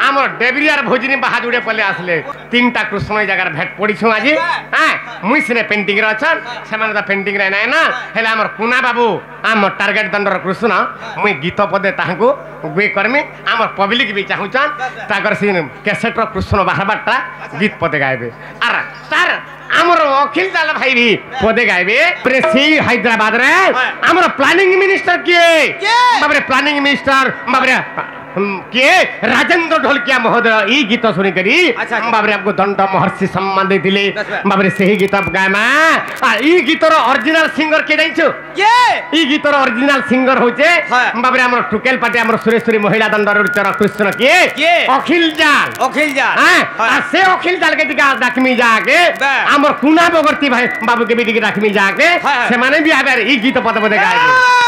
आमर डेबिरियार भोजनी बाहाजुड़े पले आसले तीनटा कृष्ण जगार भेट पड़ीछू आज हाँ मुई सिने पेंटिंग अच्छन से पेंटिंग ना ना हेले आमर कुना बाबू आम टार्गेट दंडर कृष्ण मुई गीत पदे ताकू वे करमी आमर पब्लिक भी चाहूचन ताकर सीन कैसेटर कृष्ण बाहरबारटा गीत पदे गाइबे आर तार आमर अखिल जाल भाई भी पदे गाइबे प्रेसी हैदराबाद रे आमर प्लानिंग मिनिस्टर किए बाबरे प्लानिंग मिनिस्टर बाबरे किए राजेंद्र ढोलकिया महोदय ई गीत सुनी करी बाबरे आपको दंड महर्षि सम्मान देथिले बाबरे सही गीत गायमा आ ई गीतर ओरिजिनल सिंगर के जाइछु के ई गीतर ओरिजिनल सिंगर होचे बाबरे हमर टुकेल पाटी हमर सुरेश्वरी महिला दंडर उच्चर कृष्ण के अखिल जाल हां आ से अखिल जाल के दिका डाकमी जाके हमर कुना बगरती भाई बाबू के बेटी के डाकमी जाके से माने भी आबे ई गीत पद पद गाइबे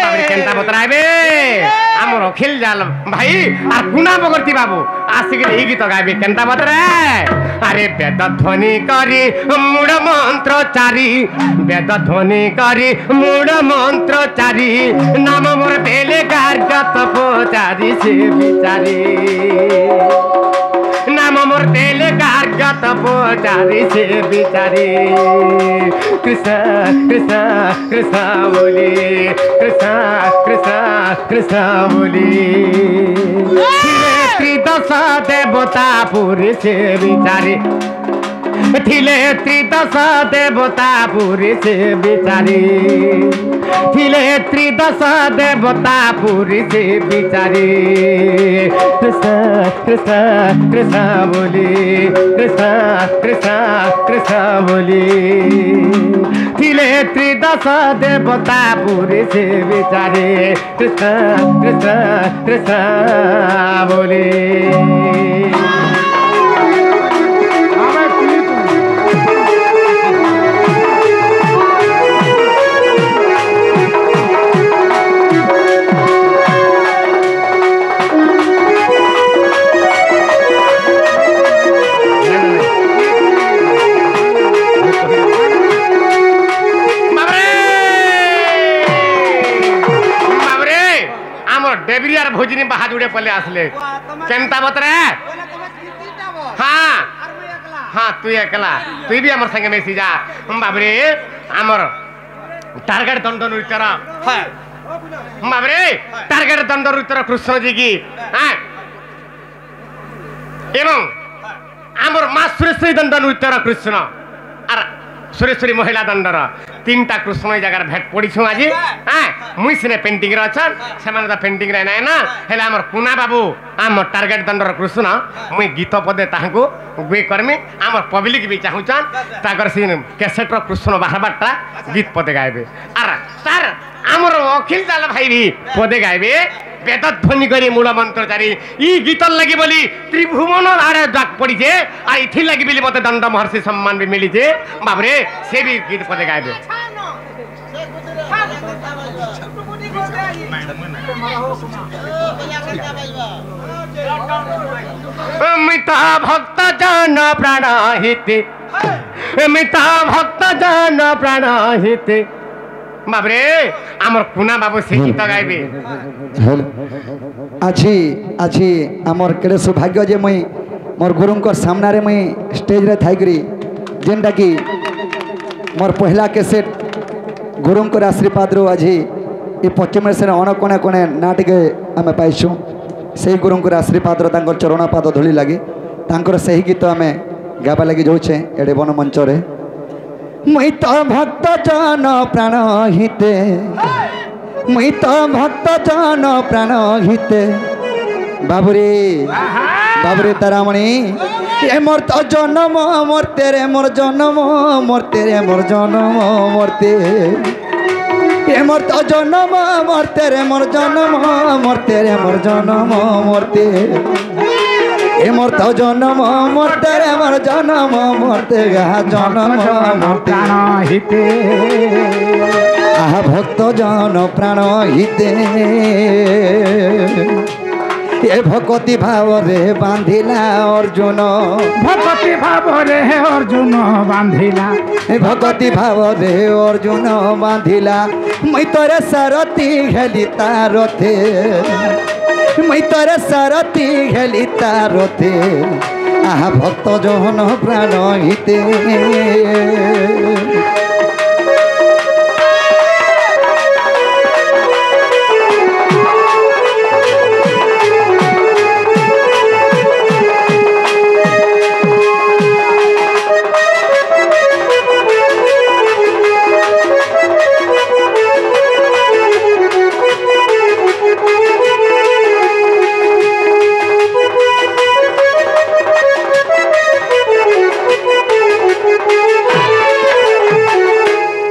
बाबरे केनता बतराइबे हमर अखिल जाल भाई आ कुना बगरती बाबू आसिक ई गीत गाइबे केनता बतरे अरे वेद ध्वनि करी मूड मंत्र चारी वेद ध्वनि करी मूड मंत्र चारी नाम मोर बेले गार्गत पोचारी से बिचारी नाम मोर बेले गार्गत पोचारी से बिचारी कृष्ण कृष्ण कृष्ण बोली कृष्ण कृष्ण कृष्ण बोली त्रिदश देवता पुरी से बिचारी थिले त्रिदश देवता पुरी से बिचारी थिले त्रिदश देवता पुरी से बिचारी कृष्ण कृष्ण कृष्ण बोली कृष्ण कृष्ण कृष्ण बोली थिले त्रिदश देवता पुरी से बिचारी कृष्ण कृष्ण कृष्ण बोली डेबिरियार भोजनी बाहाजुड़े पले आसले केनता बतरे हाँ हाँ तू एकला तू भी आमर संगे मिसी जा बाबरे आमर टार्गेट दंड नृत्यर बाबरे टार्गेट दंड नृत्यर कृष्ण जी की हाँ एवं आमर माँ सुरेश्वरी दंड नृत्यर कृष्ण और सुरेश्वरी महिला दंडर तीनटा कृष्ण जगार भेट पड़ीछू आज हाँ मुई सिने पेंटिंग अच्छन से पेंटिंग ना ना हेले आमर कुना बाबू आम टार्गेट दंडर कृष्ण मुई गीत पदे ताकू वे करमी आमर पब्लिक भी चाहूचन ताकर सीन कैसेटर कृष्ण बाहरबारटा गीत पदे गाइबे आर तार आमर अखिल जाल भाई भी पदे गाइबे वेद ध्वनि करी मूल मंत्रचारी ई गीत लगी बोली त्रिभुवन आड़े डाक पड़ी आ इथि लगी बोली मते दंड महर्षि सम्मान भी मिली बाबरे से भी गीत पदे गाइबे मिता भक्त जन प्राण हिते मिता भक्त जन प्राण हिते बाबरे आमर कुना बाबू से गीत गाइबे आछि आछि आमर केड़े सौभाग्य जे मुई मोर गुरुंकर सामना रे मुई स्टेज रे थाइकरी जेनटा कि मोर पहला कैसेट गुरुंकर आशीर्वाद रो आछि ए पश्चिमेश्वर अण कोणे कोणे नाटिके आमे पाइछु से गुरुंकर आशीर्वाद रो तांकर चरण पाद धूली लागी तांकर सही गीत आमे गाबा लागी जाउछे एडे बन मंच रे मुई तो भक्त जन प्राण हिते मुई तो भक्त जन प्राण हिते बाबुरे बाबुरे तारामणि ए मोर तो जन्म मरते रे मोर जन्म मरते रे मोर जन्म मरते ए मोर तो जन्म मरते रे मोर जन्म मरते रे मोर जन्म मरते ए मोर तो जन्म मरते रे मोर जन्म मरते गा जन्म मरते हिते आहा भक्त जन प्राण हिते ए भक्ति भाव रे बांधिला अर्जुन भक्ति भाव रे अर्जुन बांधिला ए भक्ति भाव रे अर्जुन बांधिला मैं तोरे सारथी हेली तारथे মুই তোর সারথি হেলি তারতে আহা ভক্ত জন প্রাণ হিতে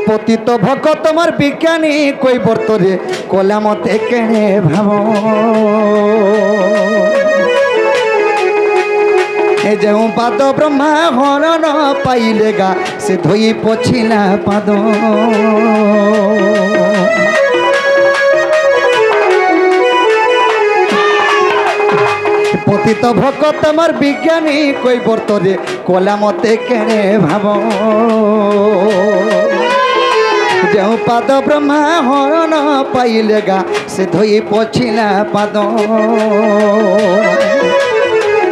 পতিত ভকত তোমার বিজ্ঞানী কই বর্তরে কলা মতে কেনে ভাব এ যে পাদ ব্রহ্মা হরণ পাইলে গা সে ধোই পছিলা পাদ পতিত ভকত তোমার বিজ্ঞানী কই বর্তরে কলা মতে কেনে ভাব जो पाद ब्रह्मा हरण पाइले गा से धोई पोछिला पाद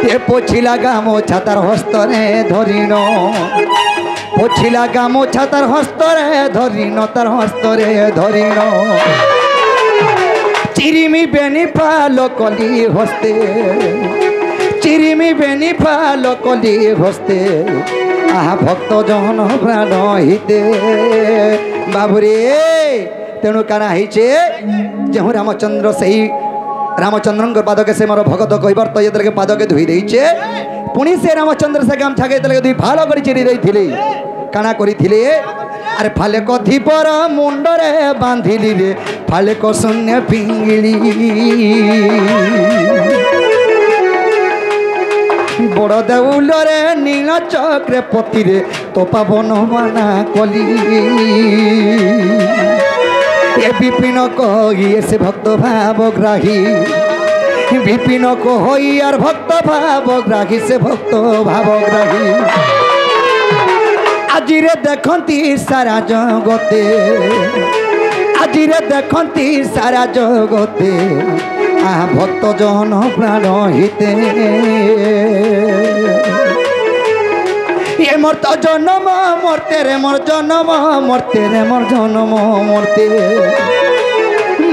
ये पोछिला गामो छातार हस्तरे धरिन पोछिला गामो छातार हस्तरे धरिन तार हस्तरे धरिन चिरिमी बेनी पालो कली हस्ते चिरिमी बेनी पालो कली हस्ते आहा भक्त जन प्राण हिते बाबुरे तेणु काना हिचे जेहु रामचंद्र से रामचंद्र पादके से मोर भगत कहबार तो ये पादके धोई देइचे पुणी से रामचंद्र से गाम छागे तले दुई फाल करी चिरी देइथिले काना करिथिले अरे फाले को धीपर मुंडरे बांधिली रे फाले को शून्य पिंगिली बड़ देउलरे नील चक्रे पतिरे तो पावन माना कली ये विपिन कही से भक्त भावग्राही विपिन कही यार भक्त भावग्राही से भक्त भावग्राही आजिरे देखती सारा जगते आजिरे देखती सारा जगते आ भक्त जन प्राण हिते ये मोर तो जन्म मरते रे मोर जन्म मरते रे मोर जन्म मरते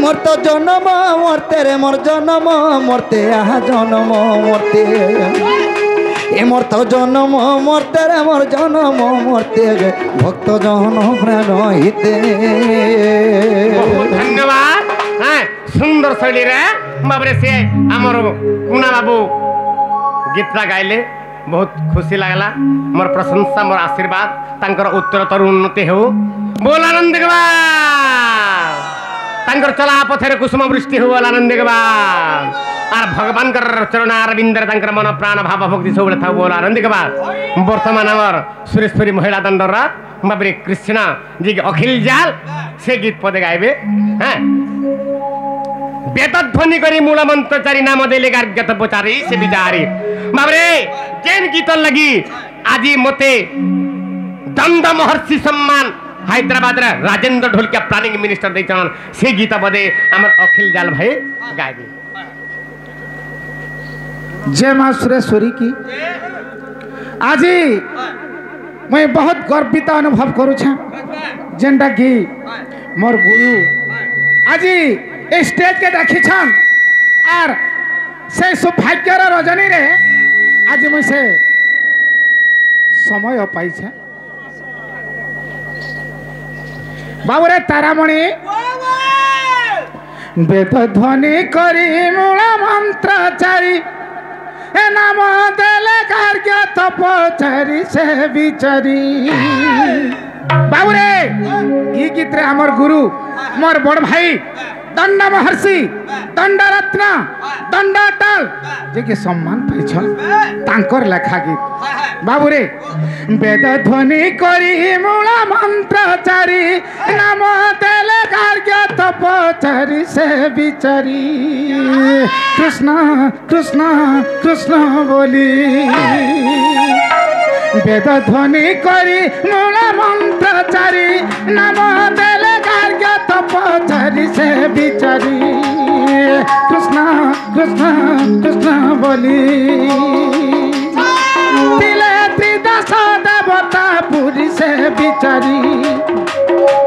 मोर तो जन्म मरते रे मोर जन्म मरते आहा जन्म मरते ये मोर तो जन्म मरते रे मोर जन्म मरते भक्त जन प्राण हिते धन्यवाद सुंदर शैली रे बाबरे से आमर कुना बाबू गीतटा गाइले बहुत खुशी लागला मोर प्रशंसा मोर आशीर्वाद तांकर उत्तरतर उन्नति हो बोल आनंद के बाद तांकर चला पथरे कुसुम वृष्टि हो बोल आनंद के बाद आर भगवान कर चरण अरविंद तांकर मन प्राण भाव भक्ति सब था बोल आनंद के बाद वर्तमान आमर सुरेश्वरी महिला दंडर बाबरे कृष्ण जी के अखिल जाल से गीत पदे गाइबे हैं बेतध्वनि करी मूल मंत्रचारी नाम देले गार्ग्यत पचारी से विचारी बाबरे जेन गीत लगी आज मते दंड महर्षि सम्मान हैदराबाद रे राजेंद्र ढोलकिया प्लानिंग मिनिस्टर दैछन से गीत बदे हमर अखिल जाल भाई गाइबे जय मां सुरेश्वरी की आज मैं बहुत गर्वित अनुभव करू छे जेंटा की मोर गुरु आज स्टेज के देखी छन और से सौभाग्यर रजनी रे आज मुझे समय पाई छे बाबुरे तारामणि वेद ध्वनि करी मूल मंत्रचारी ए नाम देले गार्ग्य तपचारी से विचारी बाबुरे ये गीत रे हमर गुरु मोर बड़ भाई दंड महर्षि दंड रत्न दंड अटल जे के सम्मान पाइछन तांकर लेखा गीत बाबुरे वेद ध्वनि करी मूल मंत्रचारी नाम देले गार्ग्य तपचारी से विचारी कृष्ण कृष्ण कृष्ण बोली वेद ध्वनि करी मूल मंत्रचारी नाम देले गार्ग्य तो पचारी से बिचारी कृष्ण कृष्ण कृष्ण बोली तिले त्रिदश देवता पुरी से बिचारी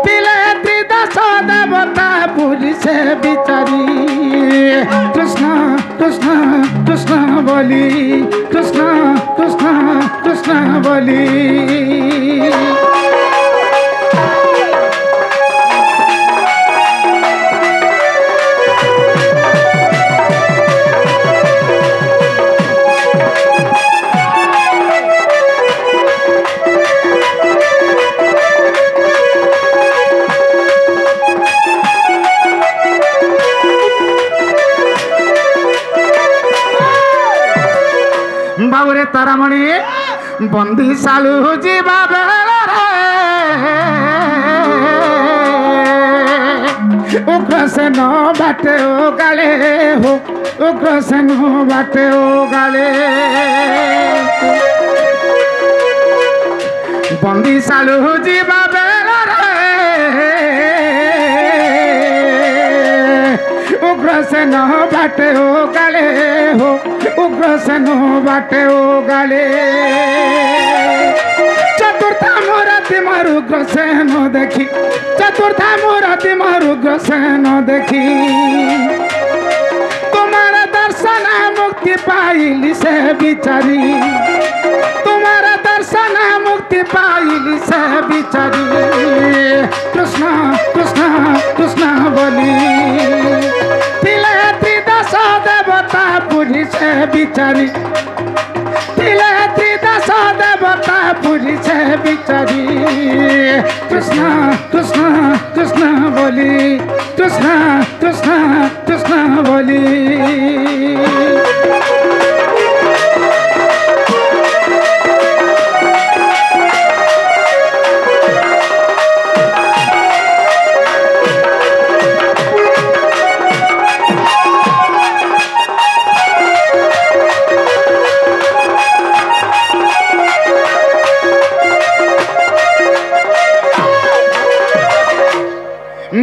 तिले त्रिदश देवता पुरी से बिचारी कृष्ण कृष्ण कृष्ण बोली कृष्ण कृष्ण कृष्ण बोली बाबुरे तारामणि बंदी सालू जीवा उग्र से न बाटे ओ गाले हो उग्र से न बाटे ओ गाले बंदी सालू जीवा उग्र से न बाटे ओ गाले हो उग्र से न बाटे ओ गाले चतुर्था मोराती मारू उग्र से न देखी चतुर्था मोराती मारू उग्र से न देखी तुम्हारा दर्शन मुक्ति पाइली से बिचारी तुम्हारा दर्शन मुक्ति पाइली से बिचारी कृष्ण कृष्ण कृष्ण बोली तिले त्रिदश देवता पुरी से बिचारी तिले त्रिदश देवता पुरी से बिचारी कृष्ण कृष्ण कृष्ण बोली कृष्ण कृष्ण कृष्ण बोली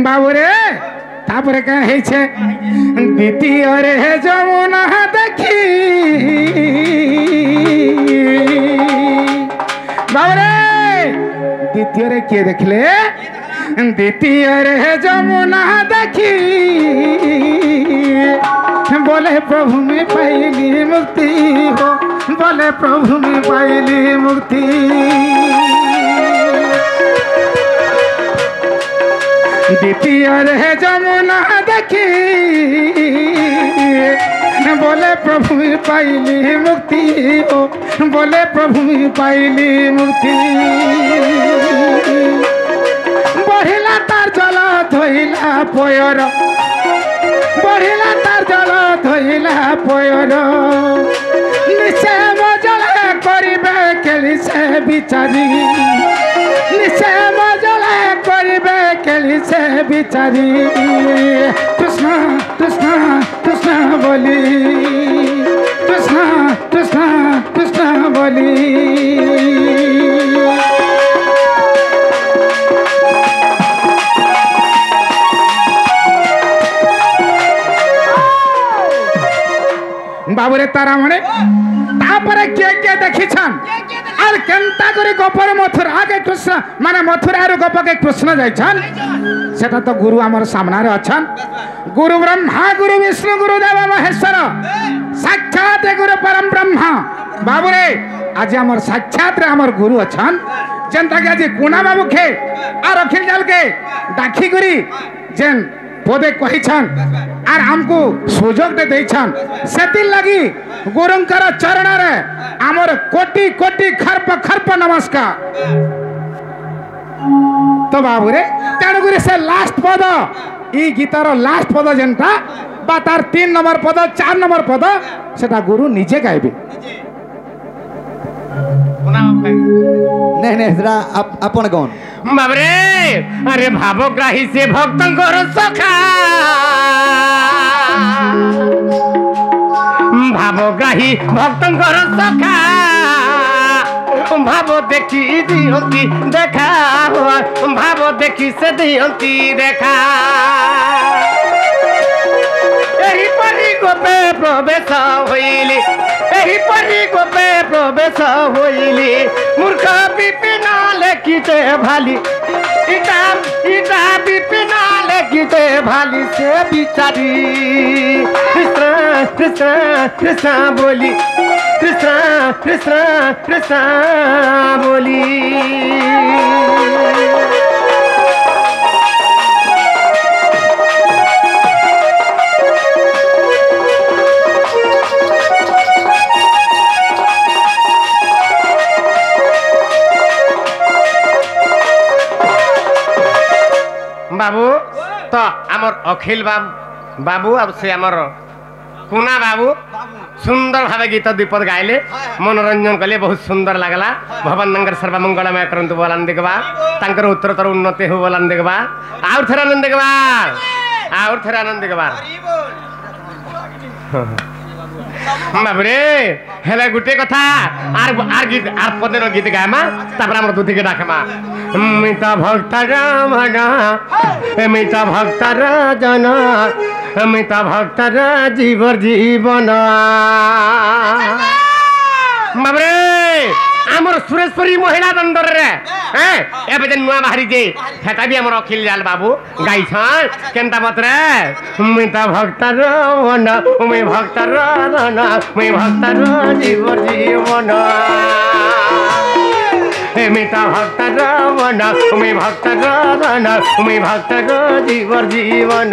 बाबुरे तापरे क्या है छे द्वितीय रे जमुना देखी बाबुरे द्वितीय रे किए देखले द्वितीय रे जमुना देखी बोले प्रभु में पाइली मुक्ति हो बोले प्रभु में पाइली मुक्ति द्वितीय रे जमुना देखी बोले प्रभु पाइली मुक्ति हो बोले प्रभु पाइली मुक्ति बढ़िला तार जल धोइला पयर बढ़िला तार जल धोइला पयर निश्चय मजला करिबे केली से बिचारी निश्चय मजला करिबे केली से बिचारी कृष्ण कृष्ण कृष्ण बोली कृष्ण कृष्ण कृष्ण बोली बाबुरे तारामणि तापरे के देखी छन और केंता करी गोपर मथुरा के कृष्ण माने मथुरा रो गोप के कृष्ण जाय छन सेटा तो गुरु हमर सामना रे अछन गुरु ब्रह्मा गुरु विष्णु गुरु देव महेश्वर साक्षात गुरु परम ब्रह्मा बाबुरे आज हमर साक्षात रे हमर गुरु अछन जेंता के आज कुना बाबू खे और अखिल जल के दाखी करी जेन पदे कही छन आर हमको सुजोग दे देई छन सेतिल लगी गुरुंकर चरण रे हमर कोटि कोटि खर्प खर्प नमस्कार तो बाबू रे तेणु गुरी से लास्ट पद ई गीतार लास्ट पद जेनटा बा तार 3 नंबर पद 4 नंबर पद सेटा गुरु निजे गाइबे नहीं नहीं जरा अपन कौन बाबरे अरे भावग्राही से भक्तंकर सखा भावग्राही भक्तंकर सखा भाव देखी दियंती देखा भाव देखी से दियंती देखा एही परी गोपे प्रवेश होइली एही परी गोपे प्रवेश होइली मूर्ख विपिन लेखिते भाली इटा इटा विपिन लेखिते भाली से बिचारी कृष्ण कृष्ण कृष्ण बोली कृष्ण कृष्ण कृष्ण बोली बाबू तो आमर अखिल बाबू अब से आमर कुना बाबू सुंदर भाव गीत द्विपद गाइले मनोरंजन कले बहुत सुंदर लगला भवन नंगर सर्वमंगलमय करंतु बोलान देखबा तांकर उत्तरोत्तर उन्नति हो बोलान देखबा और थोड़ा आनंद देखबा और थोड़ा आनंद देखबा बाबरे हेले गुटे कथा आर गीत आर पदेर गीत गायमा तापर हमर दुधी के डाकमा मिता भक्त रामन मिता भक्त राजन मिता भक्त जीवर जीवन बाबरे आमर सुरेश्वरी महिला दंडर रे हैं एबे जे नुआ बाहरी जे हेता भी हमर अखिल जाल बाबू गाई छन केनता मत रे मिता भक्त रामन उमे भक्त राजन उमे भक्त जीवर जीवन मिता भक्त रामन उमे भक्त राजन उमे भक्त जीवर जीवन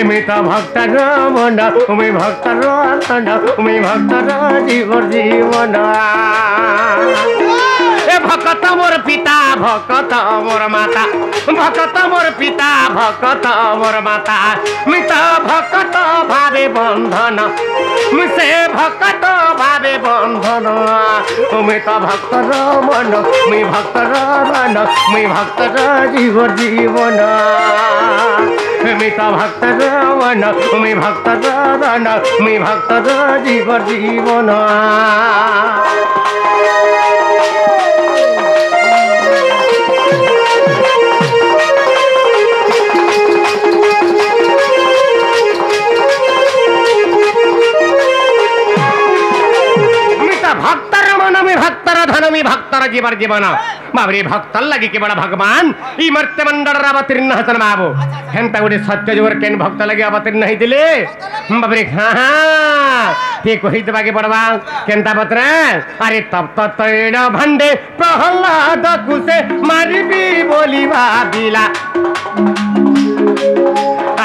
मिता भक्त रामन उमे भक्त राजन उमे भक्त जीवर जीवन भक्त मोर पिता भक्त मोर माता भक्त मोर पिता भक्त मोर माता मिता भक्त भावे बंधन से भक्त भावे बंधन मिता भक्त रामन मी भक्त रामन मी भक्त जीवर जीवन मिता भक्त रामन मी भक्त रामन मी भक्त जीवर जीवन भक्तर मन में भक्तर धन में भक्तर जीवर जीवन बाबरे भक्तर लगी के बड़ा भगवान ई मर्त्य मंडल अवतीर्ण हसन बाबू हेंता गोटे सत्य जोर केन भक्त लगे अवतीर्ण नहीं दिले बाबरे हाँ ते कही देबा के बड़वा केनता बतरे अरे तब तैण भंडे प्रहलाद कुसे मारिबी बोली भाबिला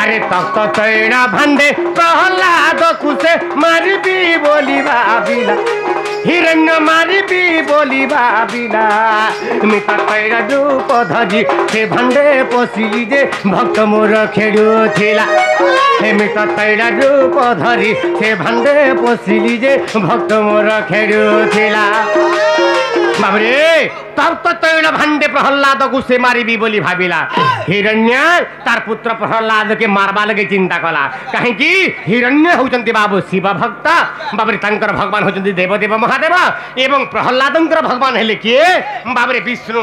अरे तब तैण भंडे प्रहलाद कुसे मारिबी बोली भाबिला हिरण्य मारिबी बोली भाबिला मिता तैण रूप धरी से भंडे पशिली जे भक्त मोर खेड़ू थिला मिता तैण रूप धरी से भंडे पशिली जे भक्त मोर खेड़ू थिला बाबरे तब तो तैण भंडे प्रहलाद को से मारिबी बोली भाबिला हिरण्य तार पुत्र प्रहलाद के मारबा लगे चिंता कला कहीं कि हिरण्य होचंती बाबू शिव भक्त बाबरे तांकर भगवान होचंती देवदेव महादेव एवं प्रहलादंकर भगवान हेले किए बाबरे विष्णु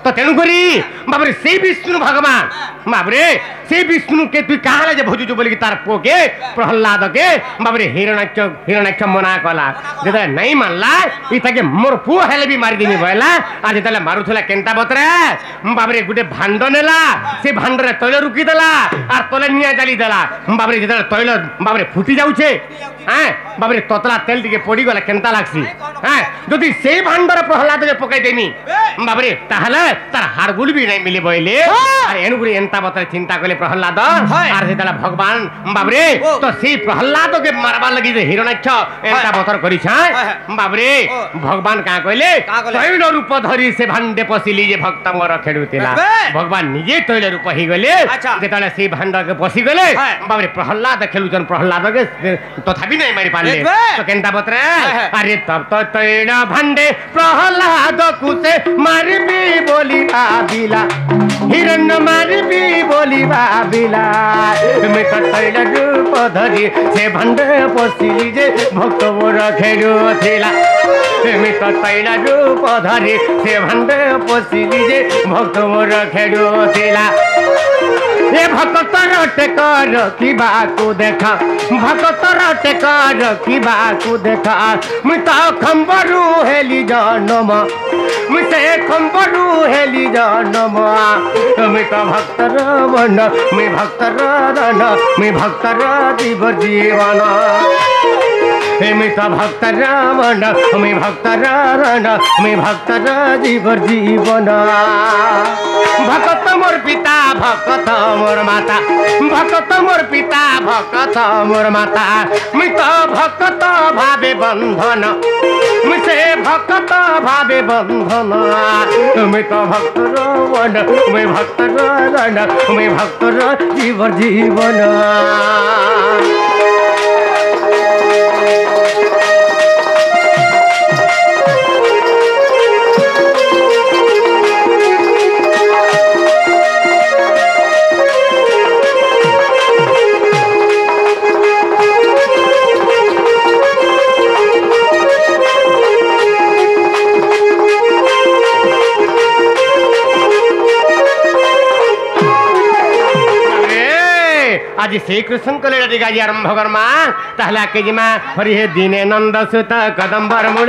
तो तेणु करी बाबरे से विष्णु भगवान बाबरे से विष्णु के तू कहा जे भोजु बोली तार पो के प्रहलाद के बाबरे हिरण्याक्ष मना कला जेदा नहीं मानला इता के मोर पो हेले भी मारी देनी भयला आज जेतले मारुथला केनता बतरे बाबरे गुटे भांड नेला से भांड रे तैल रुकी देला आर तले निया जाली देला बाबरे जेतले तैल बाबरे फुटी जाउछे हैं बाबरे ततला तेल टिके पड़ी गला केनता लागसी हैं जदि से भांड रे प्रहलाद जे पकाई देनी बाबरे ताहले तार हाड़गुल भी नहीं मिली बइले आर एनुगुरी एंता बतरे चिंता कले प्रहलाद आर जेतले भगवान बाबरे तो से प्रहलाद के मारबा लगी जे हिरण्याक्ष एंता बतर करी छ बाबरे भगवान का कहले तैल रूप धरी से भांडे पशिली जे भक्त मोर खेड़ुतिला भगवान निजे से तैल रूप ही गले अच्छा। जेतले से भांड के पसी गले हाँ। बाबरे प्रहलाद खेलुचन प्रहलाद के तथापि नहीं मारी पाले देखबे। तो केनता बतरे हाँ। अरे तब तो तैल भांडे प्रहलाद कुसे मारबी बोली भाबिला हिरण्य मारबी बोली भाबिला मैं तो तैल रूप धरी से भांडे पसिली जे भक्त मोर खेलु थिला मैं तो तैल रूप धरी से भांडे पसिली जे भक्त मोर खेलु थिला ए भक्तर टेकर की बाकू देखा भक्तर टेकर की बाकू देखा मैं तो खंबरू हेली जनम मैं से खंबरू हेली जनम मैं तो भक्तर बन मैं भक्तर रन मैं भक्तर जीव जीवन मैं तो भक्तर मन मैं भक्तर रन मैं भक्तर जीव जीवन भक्त मोर पिता भक्त मोर माता भक्त मोर पिता भक्त मोर माता मैं तो भक्त भावे बंधन मैं से भक्त भावे बंधन मैं तो भक्तर वन मैं भक्तर रन मैं भक्तर जीव जीवन आज श्री कृष्ण को लेडी गाजी आरंभ करमा ताहला के जिमा हरि हे दीने नंद सुत कदम्बर मूल